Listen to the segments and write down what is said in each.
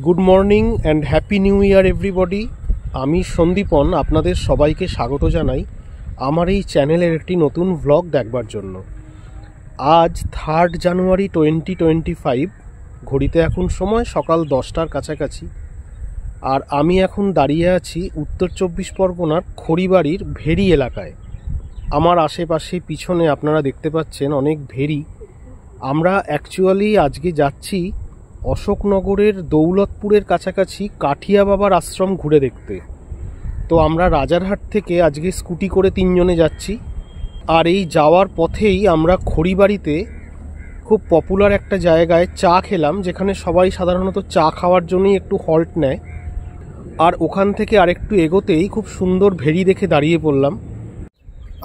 Good morning and happy new year everybody. আমি সন্দীপন আপনাদের সবাইকে স্বাগত জানাই আমার এই চ্যানেলের একটি নতুন ভ্লগ দেখবার জন্য। আজ 3 জানুয়ারি 2025, ঘড়িতে এখন সময় সকাল 10টার কাছাকাছি। আর আমি এখন দাঁড়িয়ে আছি উত্তর 24 পরগনার খড়িবাড়ির ভেরি এলাকায়। আমার আশেপাশে পিছনে আপনারা দেখতে পাচ্ছেন অনেক ভেরি। আমরা অ্যাকচুয়ালি আজকে যাচ্ছি অশোকনগরের দৌলতপুরের কাছাকাছি কাঠিয়া বাবার আশ্রম ঘুরে দেখতে। তো আমরা রাজারহাট থেকে আজকে স্কুটি করে 3 জনে যাচ্ছি। আর এই যাওয়ার পথেই আমরা খড়িবাড়িতে খুব পপুলার একটা জায়গায় চা খেলাম, যেখানে সবাই সাধারণত চা খাওয়ার জন্যই একটু হল্ট নেয়। আর ওখান থেকে আরেকটু এগোতেই খুব সুন্দর ভেরি দেখে দাঁড়িয়ে পড়লাম।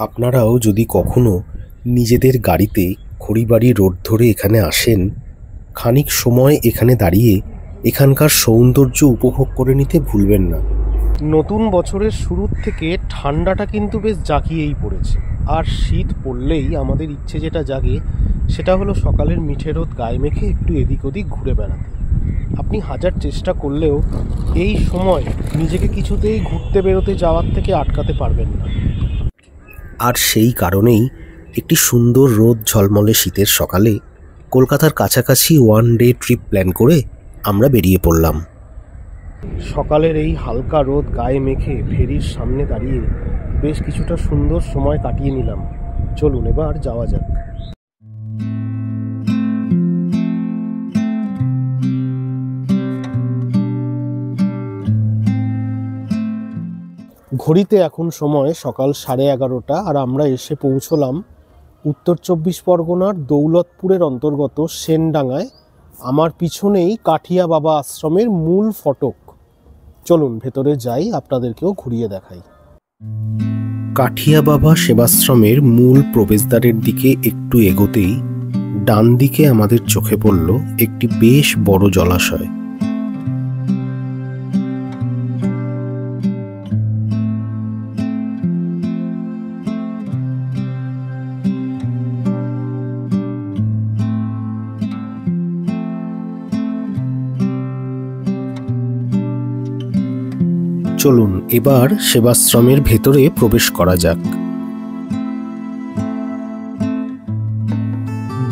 আপনারাও যদি কখনো নিজেদের গাড়িতে খড়িবাড়ি রোড ধরে এখানে আসেন, খানিক সময় এখানে দাঁড়িয়ে এখানকার সৌন্দর্য উপভোগ করে নিতে ভুলবেন না। নতুন বছরের শুরুর থেকে ঠান্ডাটা কিন্তু বেশ জাঁকিয়েই পড়েছে। আর শীত পড়লেই আমাদের ইচ্ছে যেটা জাগে সেটা হলো সকালের মিঠে রোদ গায়ে মেখে একটু এদিক ওদিক ঘুরে বেড়াতে। আপনি হাজার চেষ্টা করলেও এই সময় নিজেকে কিছুতেই ঘুরতে বেরোতে যাওয়ার থেকে আটকাতে পারবেন না। আর সেই কারণেই একটি সুন্দর রোদ ঝলমলে শীতের সকালে কলকাতার কাছাকাছি ওয়ান ডে ট্রিপ প্ল্যান করে আমরা বেরিয়ে পড়লাম। সকালের এই হালকা রোদ গায়ে মেখে ভেরির সামনে দাঁড়িয়ে বেশ কিছুটা সুন্দর সময় কাটিয়ে নিলাম। চলুন এবার যাওয়া যাক। ঘড়িতে এখন সময় সকাল 11:30, আর আমরা এসে পৌঁছলাম উত্তর 24 পরগনার দৌলতপুরের অন্তর্গত সেনডাঙ্গায়। আমার পিছনেই কাঠিয়া বাবা আশ্রমের মূল ফটক। চলুন ভেতরে যাই, আপনাদেরকেও ঘুরিয়ে দেখাই। কাঠিয়া বাবা সেবাশ্রমের মূল প্রবেশদ্বারের দিকে একটু এগোতেই ডান দিকে আমাদের চোখে পড়ল একটি বেশ বড় জলাশয়। চলুন এবার সেবাশ্রমের ভেতরে প্রবেশ করা যাক।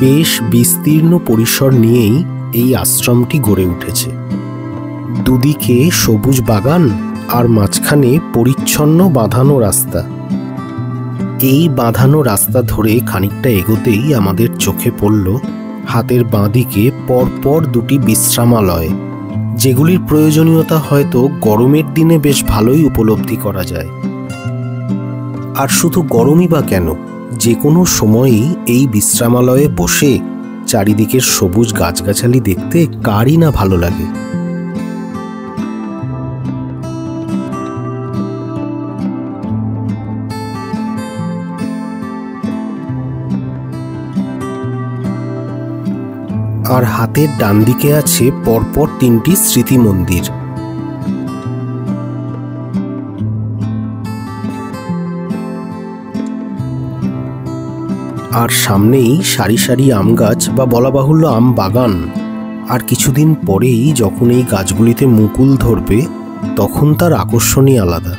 বেশ বিস্তীর্ণ পরিসর নিয়েই এই আশ্রমটি গড়ে উঠেছে। দুদিকে সবুজ বাগান আর মাঝখানে পরিচ্ছন্ন বাঁধানো রাস্তা। এই বাঁধানো রাস্তা ধরে খানিকটা এগোতেই আমাদের চোখে পড়ল হাতের বাঁদিকে পরপর দুটি বিশ্রামালয়, যেগুলির প্রয়োজনীয়তা হয়তো গরমের দিনে বেশ ভালোই উপলব্ধি করা যায়। আর শুধু গরমই বা কেন, যে কোনো সময়ই এই বিশ্রামালয়ে বসে চারিদিকের সবুজ গাছগাছালি দেখতে কারই না ভালো লাগে। আর হাতের ডান দিকে আছে পরপর 3টি স্মৃতি মন্দির। আর সামনেই সারি সারি আম গাছ, বা বলা বাহুল্য আম বাগান। আর কিছুদিন পরেই যখন এই গাছগুলিতে মুকুল ধরবে তখন তার আকর্ষণই আলাদা।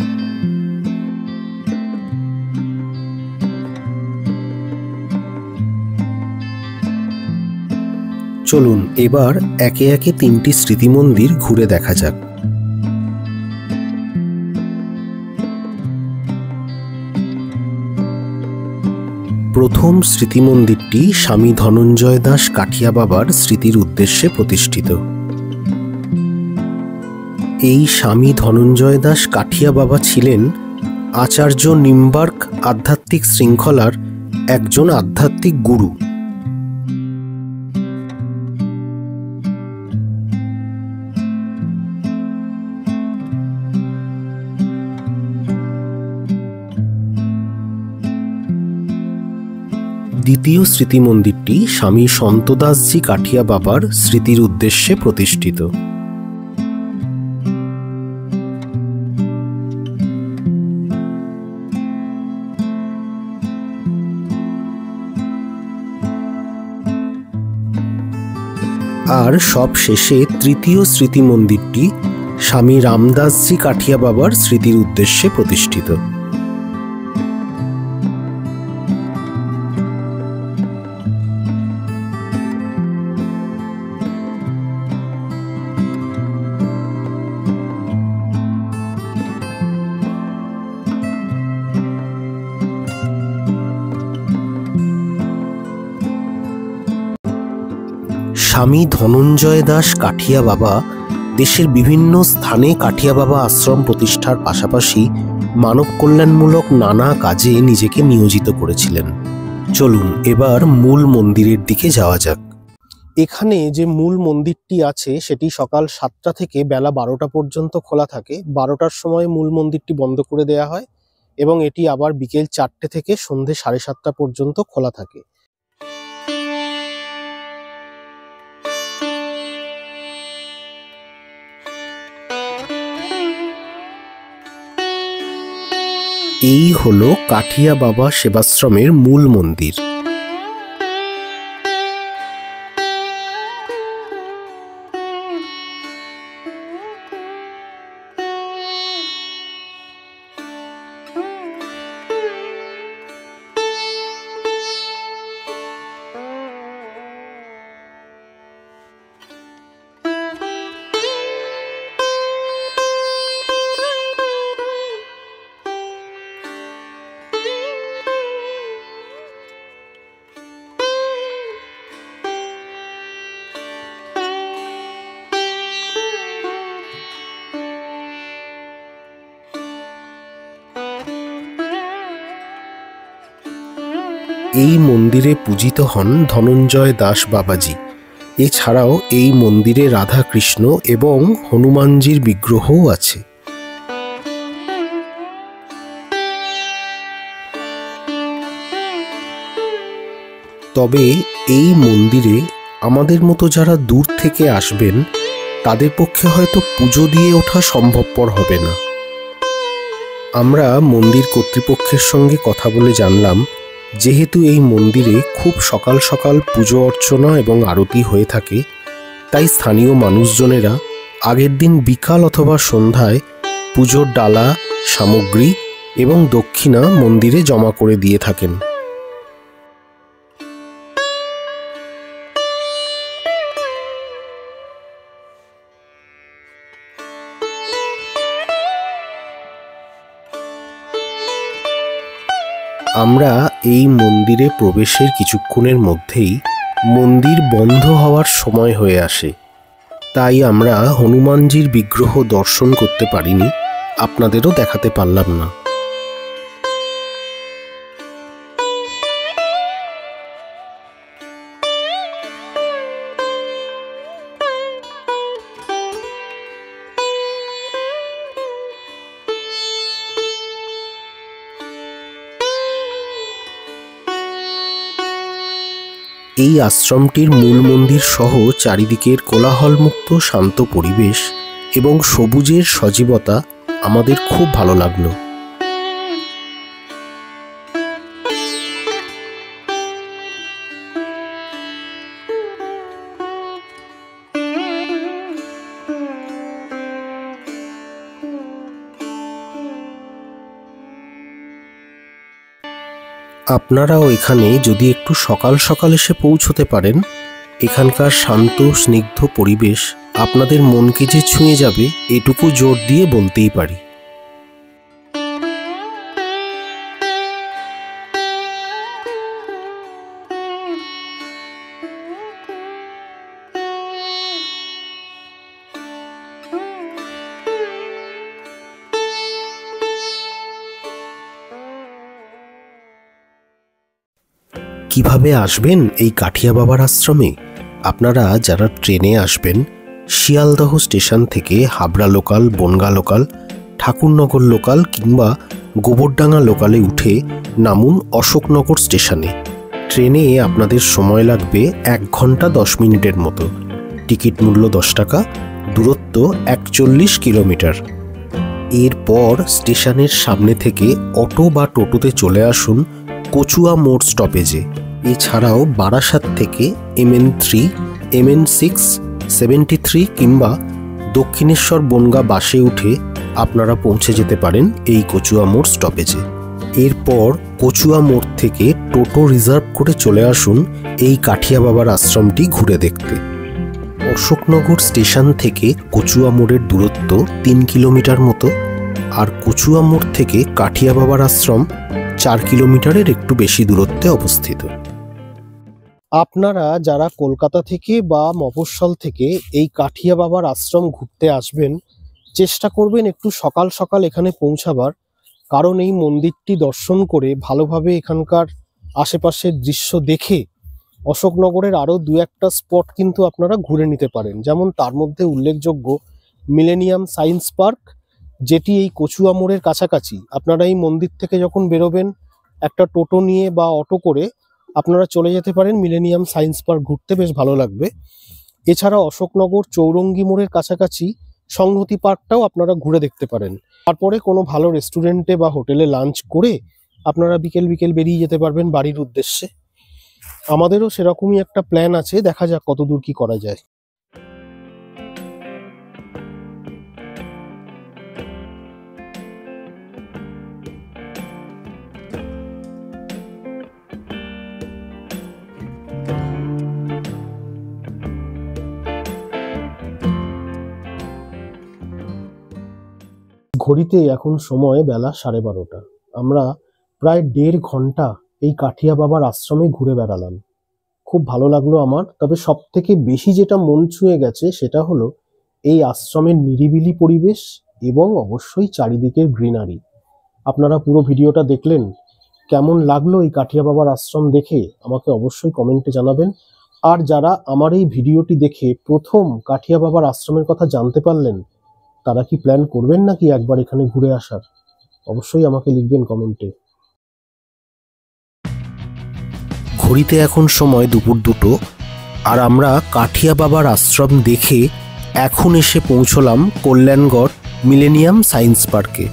চলুন এবার একে একে 3টি স্মৃতি মন্দির ঘুরে দেখা যাক। প্রথম স্মৃতি মন্দিরটি স্বামী ধনঞ্জয় দাস কাঠিয়া বাবার স্মৃতির উদ্দেশ্যে প্রতিষ্ঠিত। এই স্বামী ধনঞ্জয় দাস কাঠিয়া বাবা ছিলেন আচার্য নিম্বার্ক আধ্যাত্মিক শৃঙ্খলার একজন আধ্যাত্মিক গুরু। দ্বিতীয় স্মৃতি মন্দিরটি স্বামী সন্তদাসজি কাঠিয়া বাবার স্মৃতির উদ্দেশ্যে প্রতিষ্ঠিত। আর সব শেষে তৃতীয় স্মৃতি মন্দিরটি স্বামী রামদাসজি কাঠিয়া বাবার স্মৃতির উদ্দেশ্যে প্রতিষ্ঠিত। স্বামী ধনঞ্জয় দাস কাঠিয়া বাবা দেশের বিভিন্ন স্থানে কাঠিয়া বাবা আশ্রম প্রতিষ্ঠার পাশাপাশি মানব কল্যাণমূলক নানা কাজে নিজেকে নিয়োজিত করেছিলেন। চলুন এবার মূল মন্দিরের দিকে যাওয়া যাক। এখানে যে মূল মন্দিরটি আছে সেটি সকাল 7টা থেকে বেলা 12টা পর্যন্ত খোলা থাকে। 12টার সময় মূল মন্দিরটি বন্ধ করে দেওয়া হয় এবং এটি আবার বিকেল 4টে থেকে সন্ধে 7:30টা পর্যন্ত খোলা থাকে। এই হলো কাঠিয়া বাবা সেবাশ্রমের মূল মন্দির। এই মন্দিরে পূজিত হন ধনঞ্জয় দাস বাবাজি। এছাড়াও এই মন্দিরে রাধা কৃষ্ণ এবং হনুমানজির বিগ্রহও আছে। তবে এই মন্দিরে আমাদের মতো যারা দূর থেকে আসবেন তাদের পক্ষে হয়তো পুজো দিয়ে ওঠা সম্ভবপর হবে না। আমরা মন্দির কর্তৃপক্ষের সঙ্গে কথা বলে জানলাম, যেহেতু এই মন্দিরে খুব সকাল সকাল পুজো অর্চনা এবং আরতি হয়ে থাকে, তাই স্থানীয় মানুষজনেরা আগের দিন বিকাল অথবা সন্ধ্যায় পুজোর ডালা, সামগ্রী এবং দক্ষিণা মন্দিরে জমা করে দিয়ে থাকেন। আমরা এই মন্দিরে প্রবেশের কিছুক্ষণের মধ্যেই মন্দির বন্ধ হওয়ার সময় হয়ে আসে, তাই আমরা হনুমানজির বিগ্রহ দর্শন করতে পারিনি, আপনাদেরও দেখাতে পারলাম না। এই আশ্রমটির মূল মন্দির সহ চারিদিকের কোলাহলমুক্ত শান্ত পরিবেশ এবং সবুজের সজীবতা আমাদের খুব ভালো লাগলো। আপনারাও এখানে যদি একটু সকাল সকাল এসে পৌঁছতে পারেন, এখানকার শান্ত স্নিগ্ধ পরিবেশ আপনাদের মনকে যে ছুঁয়ে যাবে এটুকু জোর দিয়ে বলতেই পারি। কিভাবে আসবেন এই কাঠিয়া বাবার আশ্রমে? আপনারা যারা ট্রেনে আসবেন, শিয়ালদহ স্টেশন থেকে Habra local, Bongaon local, Thakurnagar local কিংবা গোবরডাঙ্গা লোকালে উঠে নামুন অশোকনগর স্টেশনে। ট্রেনে আপনাদের সময় লাগবে 1 ঘন্টা 10 মিনিটের মতো। টিকিট মূল্য 10 টাকা, দূরত্ব 41 কিলোমিটার। এরপর স্টেশনের সামনে থেকে অটো বা টোটোতে চলে আসুন কচুয়া মোড় স্টপেজে। এছাড়াও বারাসাত থেকে MN3, MN6, 73 কিংবা দক্ষিণেশ্বর বনগাঁ বাসে উঠে আপনারা পৌঁছে যেতে পারেন এই কচুয়া মোড় স্টপেজে। এরপর কচুয়া মোড় থেকে টোটো রিজার্ভ করে চলে আসুন এই কাঠিয়া বাবার আশ্রমটি ঘুরে দেখতে। অশোকনগর স্টেশন থেকে কচুয়া মোড়ের দূরত্ব 3 কিলোমিটার মতো, আর কচুয়া মোড় থেকে কাঠিয়া বাবার আশ্রম 4 কিলোমিটারের একটু বেশি দূরত্বে অবস্থিত। আপনারা যারা কলকাতা থেকে বা মফস্বল থেকে এই কাঠিয়া বাবার আশ্রম ঘুরতে আসবেন, চেষ্টা করবেন একটু সকাল সকাল এখানে পৌঁছাবার, কারণ এই মন্দিরটি দর্শন করে ভালোভাবে এখানকার আশেপাশের দৃশ্য দেখে অশোকনগরের আরও 2-1টা স্পট কিন্তু আপনারা ঘুরে নিতে পারেন। যেমন তার মধ্যে উল্লেখযোগ্য মিলেনিয়াম সায়েন্স পার্ক, যেটি এই কচুয়া মোড়ের কাছাকাছি। আপনারা এই মন্দির থেকে যখন বেরোবেন একটা টোটো নিয়ে বা অটো করে আপনারা চলে যেতে পারেন মিলেনিয়াম সায়েন্স পার্ক ঘুরতে, বেশ ভালো লাগবে। এছাড়া অশোকনগর চৌরঙ্গি মোড়ের কাছাকাছি সংহতি পার্কটাও আপনারা ঘুরে দেখতে পারেন। তারপরে কোনো ভালো রেস্টুরেন্টে বা হোটেলে লাঞ্চ করে আপনারা বিকেল বিকেল বেরিয়ে যেতে পারবেন বাড়ির উদ্দেশ্যে। আমাদেরও সেরকমই একটা প্ল্যান আছে, দেখা যাক কতদূর কি করা যায়। ঘড়িতে এখন সময় বেলা 12:30। আমরা প্রায় 1.5 ঘন্টা এই কাঠিয়া বাবার আশ্রমে ঘুরে বেড়ালাম। খুব ভালো লাগলো আমার। তবে সব থেকে বেশি যেটা মন ছুঁয়ে গেছে সেটা হলো এই আশ্রমের নিরিবিলি পরিবেশ এবং অবশ্যই চারিদিকের গ্রিনারি। আপনারা পুরো ভিডিওটা দেখলেন, কেমন লাগলো এই কাঠিয়া বাবার আশ্রম দেখে আমাকে অবশ্যই কমেন্টে জানাবেন। আর যারা আমার এই ভিডিওটি দেখে প্রথম কাঠিয়া বাবার আশ্রমের কথা জানতে পারলেন, তারা কি প্ল্যান করবেন নাকি একবার এখানে ঘুরে আসার? অবশ্যই আমাকে লিখবেন কমেন্টে। ঘড়িতে এখন সময় দুপুর 2টো, আর আমরা কাঠিয়া বাবার আশ্রম দেখে এখন এসে পৌঁছলাম কল্যাণগড় মিলেনিয়াম সায়েন্স পার্কে।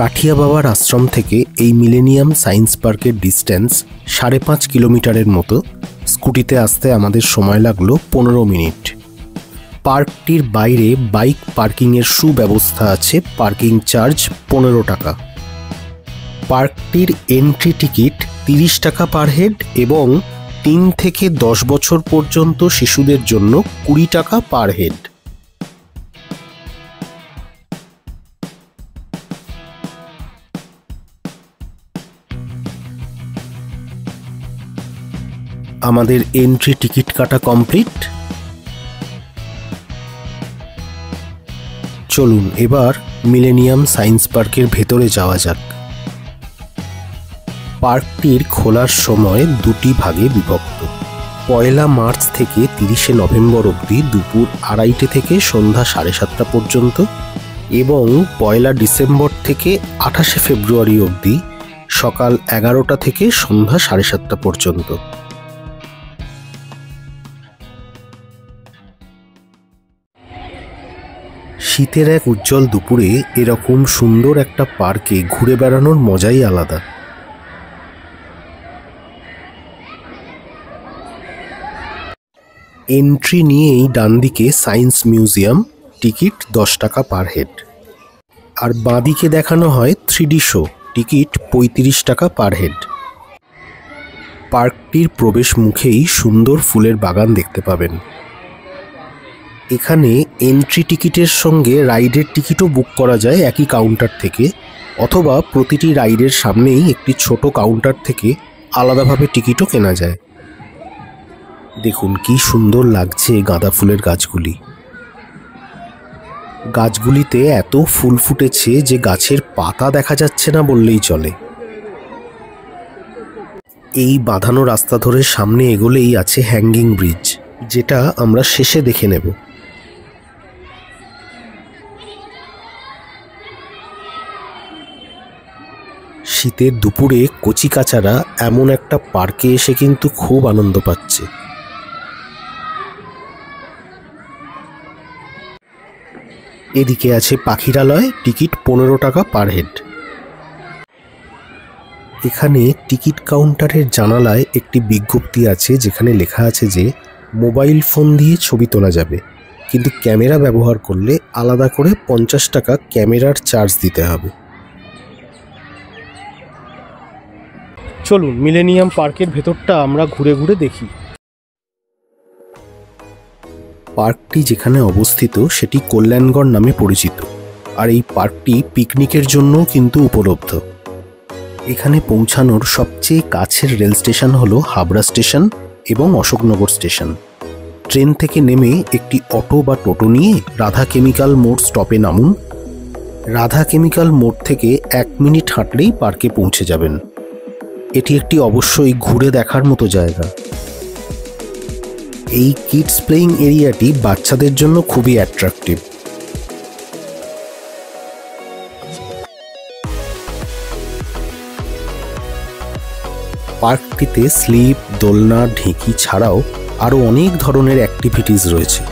কাঠিয়া বাবার আশ্রম থেকে এই মিলেনিয়াম সায়েন্স পার্কের ডিস্টেন্স 5.5 কিলোমিটারের মতো। স্কুটিতে আসতে আমাদের সময় লাগলো 15 মিনিট। পার্কটির বাইরে বাইক পার্কিংয়ের সুব্যবস্থা আছে, পার্কিং চার্জ 15 টাকা। পার্কটির এন্ট্রি টিকিট 30 টাকা পার হেড এবং 3 থেকে 10 বছর পর্যন্ত শিশুদের জন্য 20 টাকা পার হেড। আমাদের এন্ট্রি টিকিট কাটা কমপ্লিট। চলুন এবার মিলেনিয়াম সায়েন্স পার্কের ভেতরে যাওয়া যাক। পার্কটির খোলার সময় 2টি ভাগে বিভক্ত। 1 মার্চ থেকে 30 নভেম্বর অবধি দুপুর 2:30 থেকে সন্ধ্যা 7:30 পর্যন্ত, এবং 1 ডিসেম্বর থেকে 28 ফেব্রুয়ারি অবধি সকাল 11টা থেকে সন্ধ্যা 7:30 পর্যন্ত। শীতের এক উজ্জ্বল দুপুরে এরকম সুন্দর একটা পার্কে ঘুরে বেড়ানোর মজাই আলাদা। এন্ট্রি নিয়েই ডান দিকে সায়েন্স মিউজিয়াম, টিকিট 10 টাকা পার হেড। আর বাঁদিকে দেখানো হয় 3D শো, টিকিট 35 টাকা পার হেড। পার্কটির প্রবেশ মুখেই সুন্দর ফুলের বাগান দেখতে পাবেন। এখানে এন্ট্রি টিকিটের সঙ্গে রাইডের টিকিটও বুক করা যায় একই কাউন্টার থেকে, অথবা প্রতিটি রাইডের সামনেই একটি ছোট কাউন্টার থেকে আলাদাভাবে টিকিটও কেনা যায়। দেখুন কি সুন্দর লাগছে গাঁদা ফুলের গাছগুলি। গাছগুলিতে এত ফুল ফুটেছে যে গাছের পাতা দেখা যাচ্ছে না বললেই চলে। এই বাঁধানো রাস্তা ধরে সামনে এগোলেই আছে হ্যাঙ্গিং ব্রিজ, যেটা আমরা শেষে দেখে নেব। শীতের দুপুরে কচিকাচারা এমন একটা পার্কে এসে কিন্তু খুব আনন্দ পাচ্ছে। এদিকে আছে পাখিরালয়, টিকিট 15 টাকা পার হেড। এখানে টিকিট কাউন্টারের জানালায় একটি বিজ্ঞপ্তি আছে, যেখানে লেখা আছে যে মোবাইল ফোন দিয়ে ছবি তোলা যাবে, কিন্তু ক্যামেরা ব্যবহার করলে আলাদা করে 50 টাকা ক্যামেরার চার্জ দিতে হবে। চলুন মিলেনিয়াম পার্কের ভেতরটা আমরা ঘুরে ঘুরে দেখি। পার্কটি যেখানে অবস্থিত সেটি কল্যাণগড় নামে পরিচিত, আর এই পার্কটি পিকনিকের জন্য কিন্তু উপলব্ধ। এখানে পৌঁছানোর সবচেয়ে কাছের রেল স্টেশন হলো হাবড়া স্টেশন এবং অশোকনগর স্টেশন। ট্রেন থেকে নেমে একটি অটো বা টোটো নিয়ে রাধা কেমিক্যাল মোড় স্টপে নামুন। রাধা কেমিক্যাল মোড় থেকে 1 মিনিট হাঁটলেই পার্কে পৌঁছে যাবেন। এটি একটি অবশ্যই ঘুরে দেখার মতো জায়গা। এই কিডস প্লেইং এরিয়াটি বাচ্চাদের জন্য খুবই অ্যাট্রাকটিভ। পার্কটিতে স্লিপ, দোলনা, ঢেঁকি ছাড়াও আরও অনেক ধরনের অ্যাক্টিভিটিস রয়েছে,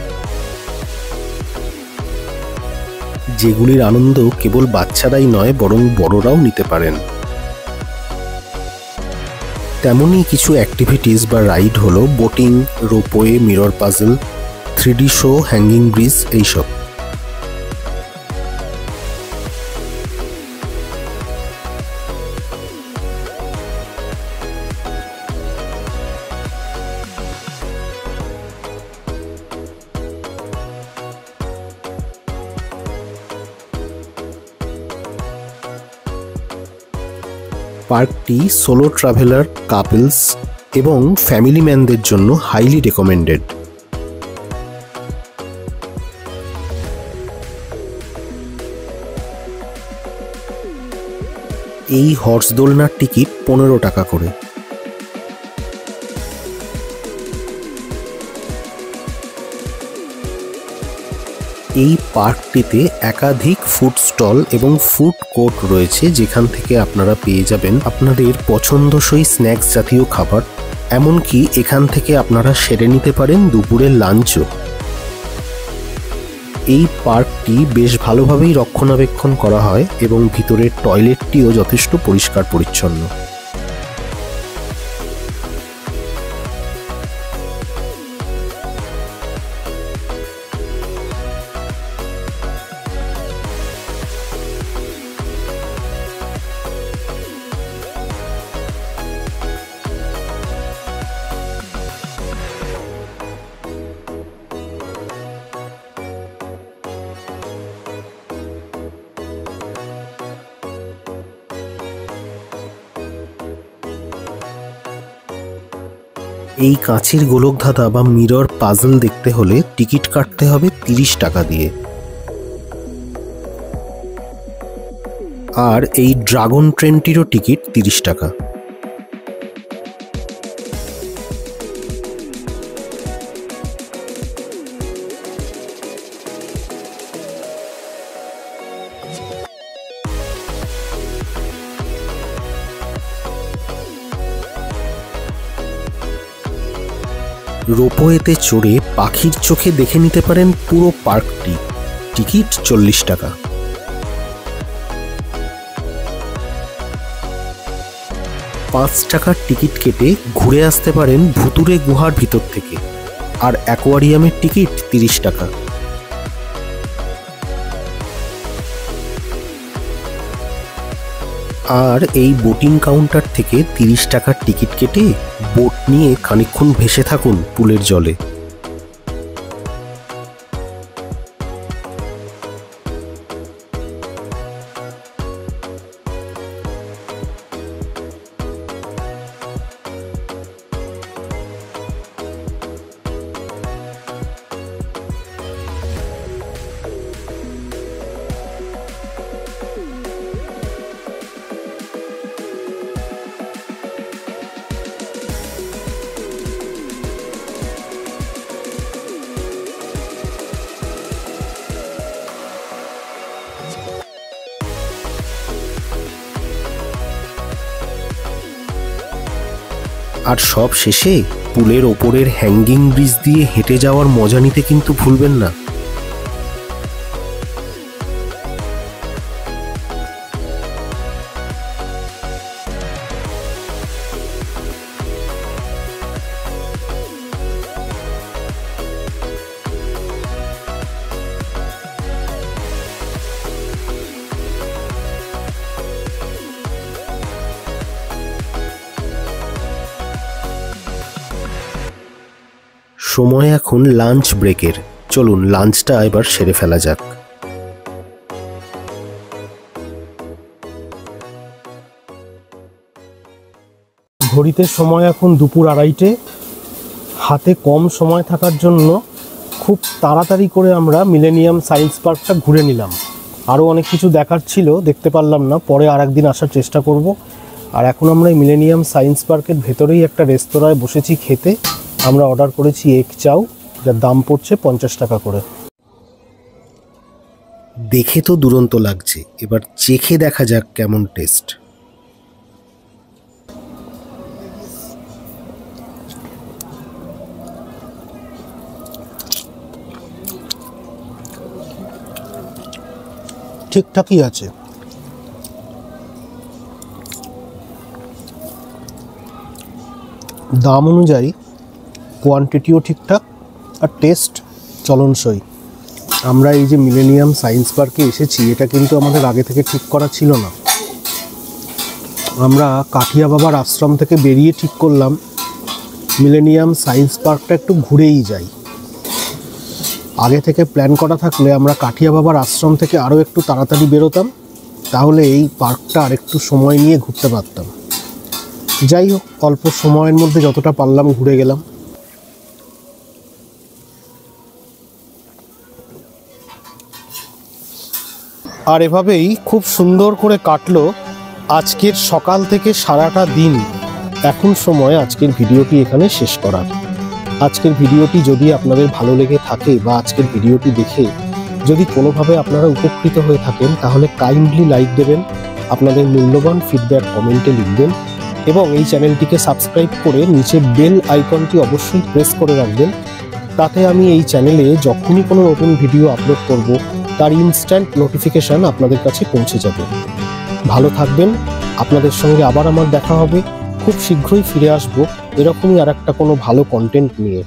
যেগুলির আনন্দ কেবল বাচ্চারাই নয় বরং বড়রাও নিতে পারেন। তেমনই কিছু অ্যাক্টিভিটিস বা রাইড হলো boating, ropeway, mirror puzzle, 3D show, hanging bridge এইসব। পার্কটি সোলো ট্রাভেলার, কাপলস এবং ফ্যামিলি ম্যানদের জন্য হাইলি রেকমেন্ডেড। এই হর্স দোলনার টিকিট 15 টাকা করে। এই পার্কটিতে একাধিক ফুড স্টল এবং ফুড কোর্ট রয়েছে, যেখান থেকে আপনারা পেয়ে যাবেন আপনাদের পছন্দসই স্ন্যাক্স জাতীয় খাবার। এমনকি এখান থেকে আপনারা সেরে নিতে পারেন দুপুরের লাঞ্চও। এই পার্কটি বেশ ভালোভাবেই রক্ষণাবেক্ষণ করা হয় এবং ভিতরের টয়লেটটিও যথেষ্ট পরিষ্কার পরিচ্ছন্ন। এই কাঁচের গোলকধাঁধা বা মিরর পাজল দেখতে হলে টিকিট কাটতে হবে 30 টাকা দিয়ে। আর এই ড্রাগন ট্রেনটিরও টিকিট 30 টাকা। রোপওয়েতে চড়ে পাখির চোখে দেখে নিতে পারেন পুরো পার্কটি। টিকিট 40 টাকা। 5 টাকার টিকিট কেটে ঘুরে আসতে পারেন ভুতুরে গুহার ভিতর থেকে। আর অ্যাকোয়ারিয়ামের টিকিট 30 টাকা। আর এই বোটিং কাউন্টার থেকে 30 টাকার টিকিট কেটে বোট নিয়ে খানিকক্ষণ ভেসে থাকুন পুলের জলে। আর সব শেষে পুলের ওপরের হ্যাঙ্গিং ব্রিজ দিয়ে হেঁটে যাওয়ার মজা নিতে কিন্তু ভুলবেন না। সময় এখন লাঞ্চ ব্রেকের। চলুন লাঞ্চটা এবার সেরে ফেলা যাক। ঘড়িতে সময় এখন দুপুর 2:30। হাতে কম সময় থাকার জন্য খুব তাড়াতাড়ি করে আমরা মিলেনিয়াম সায়েন্স পার্কটা ঘুরে নিলাম। আরও অনেক কিছু দেখার ছিল, দেখতে পারলাম না, পরে আর একদিন আসার চেষ্টা করব। আর এখন আমরা এই মিলেনিয়াম সায়েন্স পার্কের ভেতরেই একটা রেস্তোরাঁয় বসেছি খেতে। আমরা অর্ডার করেছি এগ চাউ, যার দাম পড়ছে 50 টাকা করে। দেখে তো দুরন্ত লাগছে, এবার চেখে দেখা যাক কেমন টেস্ট। ঠিকঠাকই আছে। দাম অনুযায়ী কোয়ান্টিটিও ঠিকঠাক আর টেস্ট চলনসই। আমরা এই যে মিলেনিয়াম সায়েন্স পার্কে এসেছি, এটা কিন্তু আমাদের আগে থেকে ঠিক করা ছিল না। আমরা কাঠিয়া বাবার আশ্রম থেকে বেরিয়ে ঠিক করলাম মিলেনিয়াম সায়েন্স পার্কটা একটু ঘুরেই যাই। আগে থেকে প্ল্যান করা থাকলে আমরা কাঠিয়া বাবার আশ্রম থেকে আরও একটু তাড়াতাড়ি বেরোতাম, তাহলে এই পার্কটা আর একটু সময় নিয়ে ঘুরতে পারতাম। যাই হোক, অল্প সময়ের মধ্যে যতটা পারলাম ঘুরে গেলাম। আর এভাবেই খুব সুন্দর করে কাটলো আজকের সকাল থেকে সারাটা দিন। এখন সময় আজকের ভিডিওটি এখানে শেষ করার। আজকের ভিডিওটি যদি আপনাদের ভালো লেগে থাকে বা আজকের ভিডিওটি দেখে যদি কোনোভাবে আপনারা উপকৃত হয়ে থাকেন, তাহলে কাইন্ডলি লাইক দেবেন, আপনাদের মূল্যবান ফিডব্যাক কমেন্টে লিখবেন এবং এই চ্যানেলটিকে সাবস্ক্রাইব করে নিচে বেল আইকনটি অবশ্যই প্রেস করে রাখবেন। তাতে আমি এই চ্যানেলে যখনই কোনো নতুন ভিডিও আপলোড করব, তার ইনস্ট্যান্ট নোটিফিকেশান আপনাদের কাছে পৌঁছে যাবে। ভালো থাকবেন। আপনাদের সঙ্গে আবার আমার দেখা হবে। খুব শীঘ্রই ফিরে আসবো এরকমই আর একটা কোনো ভালো কন্টেন্ট নিয়ে।